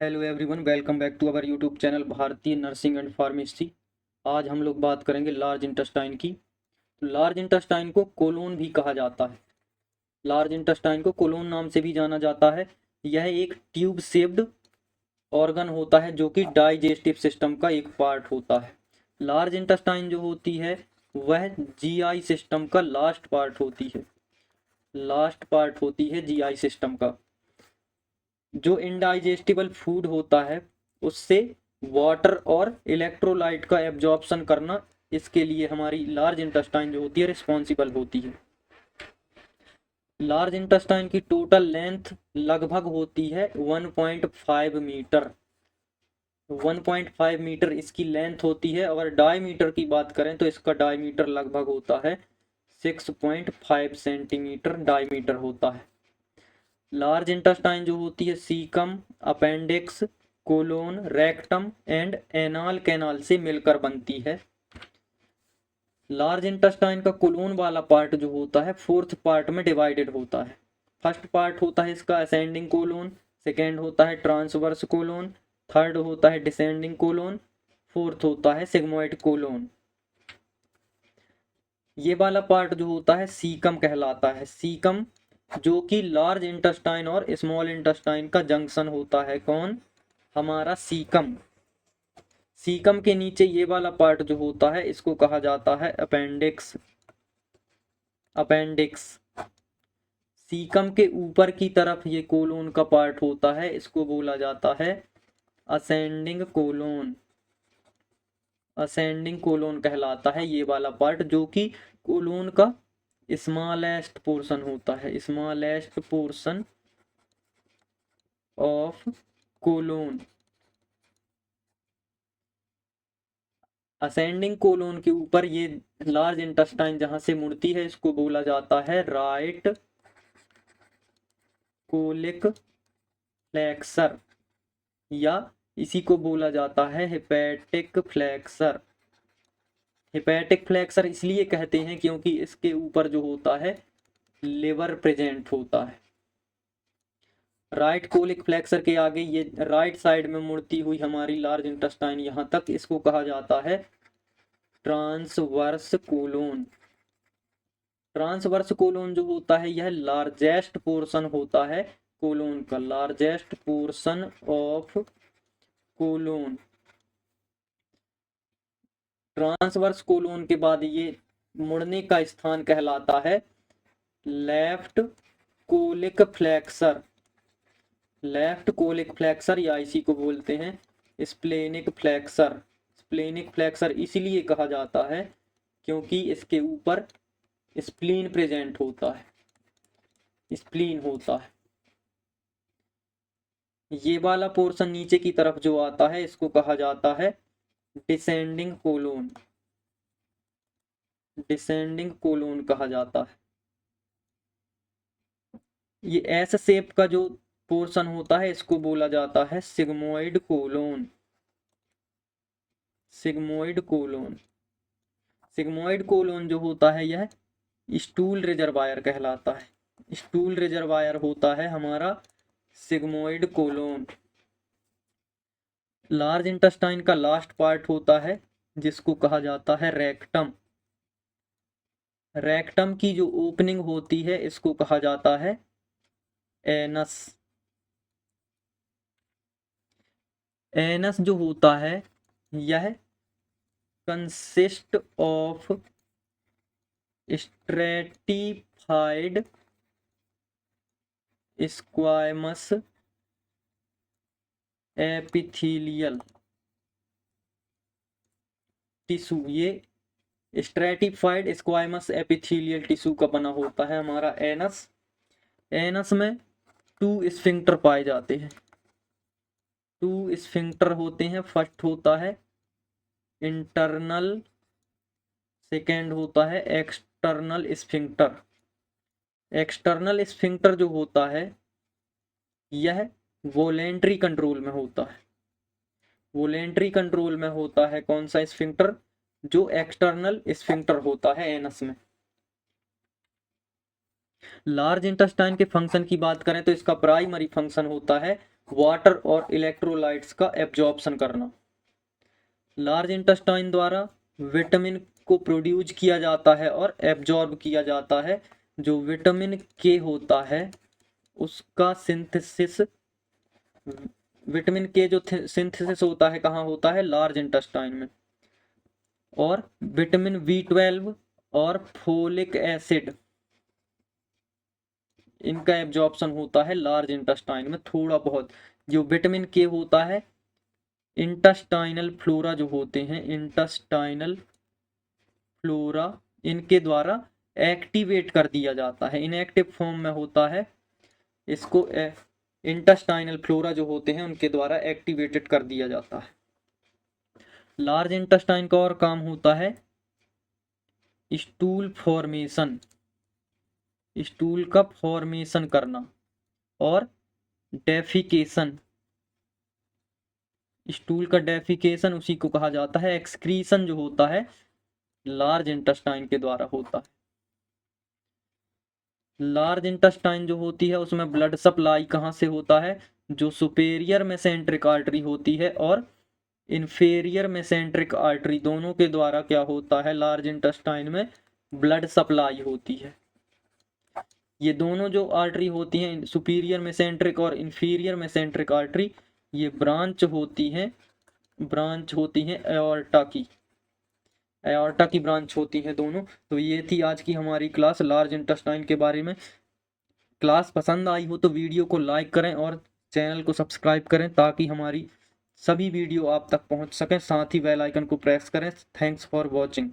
Hello everyone, welcome back to our YouTube channel Bharatiya nursing and pharmacy. आज हम लोग बात करेंगे लार्ज इंटेस्टाइन की। तो लार्ज इंटेस्टाइन को कोलोन भी कहा जाता है। लार्ज इंटेस्टाइन को कोलोन नाम से भी जाना जाता है। यह एक ट्यूब शेप्ड ऑर्गन होता है जो कि डाइजेस्टिव सिस्टम का एक पार्ट होता है। लार्ज इंटेस्टाइन जो होती है वह जीआई सिस्टम का लास्ट पार्ट होती है। लास्ट पार्ट होती है जीआई सिस्टम का। जो इनडाइजेस्टिबल फूड होता है उससे वाटर और इलेक्ट्रोलाइट का एब्जॉर्प्शन करना, इसके लिए हमारी लार्ज इंटेस्टाइन जो होती है रिस्पॉन्सिबल होती है। लार्ज इंटेस्टाइन की टोटल लेंथ लगभग होती है 1.5 मीटर। 1.5 मीटर इसकी लेंथ होती है। अगर डायमीटर की बात करें तो इसका डायमीटर लगभग होता है 6.5 सेंटीमीटर डायमीटर होता है। लार्ज इंटेस्टाइन जो होती है caecum, appendix, colon, rectum and anal canal से मिलकर बनती है। लार्ज इंटेस्टाइन का कोलोन वाला पार्ट जो होता है 4th पार्ट में डिवाइडेड होता है। फर्स्ट पार्ट होता है इसका असेंडिंग कोलोन, सेकेंड होता है ट्रांसवर्स कोलोन, थर्ड होता है डिसेंडिंग कोलोन, फोर्थ होता है सिग्मोइड कोलोन। ये वाला पार्ट जो होता है सीकम कहलाता है। सीकम जो कि लार्ज इंटेस्टाइन और स्मॉल इंटेस्टाइन का जंक्शन होता है। कौन? हमारा सीकम। सीकम के नीचे ये वाला पार्ट जो होता है इसको कहा जाता है अपेंडिक्स। अपेंडिक्स। सीकम के ऊपर की तरफ ये कोलोन का पार्ट होता है, इसको बोला जाता है असेंडिंग कोलोन। असेंडिंग कोलोन कहलाता है ये वाला पार्ट, जो कि कोलोन का स्मॉलेस्ट पोर्शन होता है। Smallest portion of colon. Ascending colon के ऊपर ये लार्ज इंटेस्टाइन जहां से मुड़ती है इसको बोला जाता है राइट कोलिक फ्लेक्सर, या इसी को बोला जाता है हेपेटिक फ्लेक्सर। हेपेटिक फ्लेक्सर इसलिए कहते हैं क्योंकि इसके ऊपर जो होता है लिवर प्रेजेंट होता है। राइट कोलिक फ्लेक्सर के आगे ये राइट साइड में मुड़ती हुई हमारी लार्ज इंटेस्टाइन यहाँ तक, इसको कहा जाता है ट्रांसवर्स कोलोन। ट्रांसवर्स कोलोन जो होता है यह लार्जेस्ट पोर्शन होता है कोलोन का। Largest portion of colon. Transverse colon के बाद ये मुड़ने का स्थान कहलाता है left colic flexure. Left colic flexure, या इसी को बोलते हैं स्प्लेनिक फ्लेक्सर। स्प्लेनिक फ्लेक्सर इसलिए कहा जाता है क्योंकि इसके ऊपर स्प्लीन प्रेजेंट होता है। स्प्लीन होता है। ये वाला पोर्शन नीचे की तरफ जो आता है इसको कहा जाता है डिसेंडिंग कोलोन। डिसेंडिंग कोलोन कहा जाता है। ये एस शेप का जो पोर्शन होता है इसको बोला जाता है sigmoid colon. Sigmoid colon. Sigmoid colon जो होता है यह स्टूल रिजर्वायर कहलाता है। स्टूल रिजर्वायर होता है हमारा सिग्मोइड कोलोन। लार्ज इंटेस्टाइन का लास्ट पार्ट होता है जिसको कहा जाता है रेक्टम। रेक्टम की जो ओपनिंग होती है इसको कहा जाता है एनस। एनस जो होता है यह consist of stratified squamous epithelial tissue. ये स्ट्रेटिफाइड स्क्वामस एपिथेलियल टिश्यू का बना होता है हमारा एनस। एनस में 2 स्फिंक्टर पाए जाते हैं। 2 स्फिंक्टर होते हैं। फर्स्ट होता है इंटरनल, सेकेंड होता है एक्सटर्नल स्फिंक्टर। एक्सटर्नल स्फिंक्टर जो होता है यह वोलेंट्री कंट्रोल में होता है। वोलेंट्री कंट्रोल में होता है कौन सा स्फिंक्टर? जो एक्सटर्नल स्फिंक्टर होता है एनस में। लार्ज इंटेस्टाइन के फंक्शन की बात करें तो इसका प्राइमरी फंक्शन होता है वाटर और इलेक्ट्रोलाइट्स का एब्जॉर्प्शन करना। लार्ज इंटेस्टाइन द्वारा विटामिन को प्रोड्यूस किया जाता है और एब्जॉर्ब किया जाता है। जो विटामिन के होता है उसका सिंथेसिस, विटामिन के जो सिंथेसिस होता है कहाँ होता है, लार्ज इंटेस्टाइन में। और विटामिन B12 और फोलिक एसिड, इनका एब्जॉर्प्शन होता है लार्ज इंटेस्टाइन में थोड़ा बहुत। जो विटामिन के होता है, इंटेस्टाइनल फ्लोरा जो होते हैं, इंटेस्टाइनल फ्लोरा, इनके द्वारा एक्टिवेट कर दिया जाता है, इनएक्टिव फॉर्म में होता है। इसको इंटेस्टाइनल फ्लोरा जो होते हैं उनके द्वारा एक्टिवेटेड कर दिया जाता है। लार्ज इंटेस्टाइन का और काम होता है स्टूल फॉर्मेशन, स्टूल का फॉर्मेशन करना, और डेफिकेशन, स्टूल का डेफिकेशन उसी को कहा जाता है। एक्सक्रीशन जो होता है लार्ज इंटेस्टाइन के द्वारा होता है। लार्ज इंटेस्टाइन जो होती है उसमें ब्लड सप्लाई कहाँ से होता है, जो सुपेरियर मेसेंट्रिक आर्टरी होती है और इन्फेरियर मेसेंट्रिक आर्टरी, दोनों के द्वारा क्या होता है, लार्ज इंटेस्टाइन में ब्लड सप्लाई होती है। ये दोनों जो आर्टरी होती हैं, सुपीरियर मेसेंट्रिक और इन्फीरियर मेसेंट्रिक आर्टरी, ये ब्रांच होती हैं एओर्टा की, एओर्टा की ब्रांच होती हैं दोनों। तो ये थी आज की हमारी क्लास लार्ज इंटेस्टाइन के बारे में। क्लास पसंद आई हो तो वीडियो को लाइक करें और चैनल को सब्सक्राइब करें ताकि हमारी सभी वीडियो आप तक पहुंच सकें। साथ ही बेल आइकन को प्रेस करें। Thanks for watching.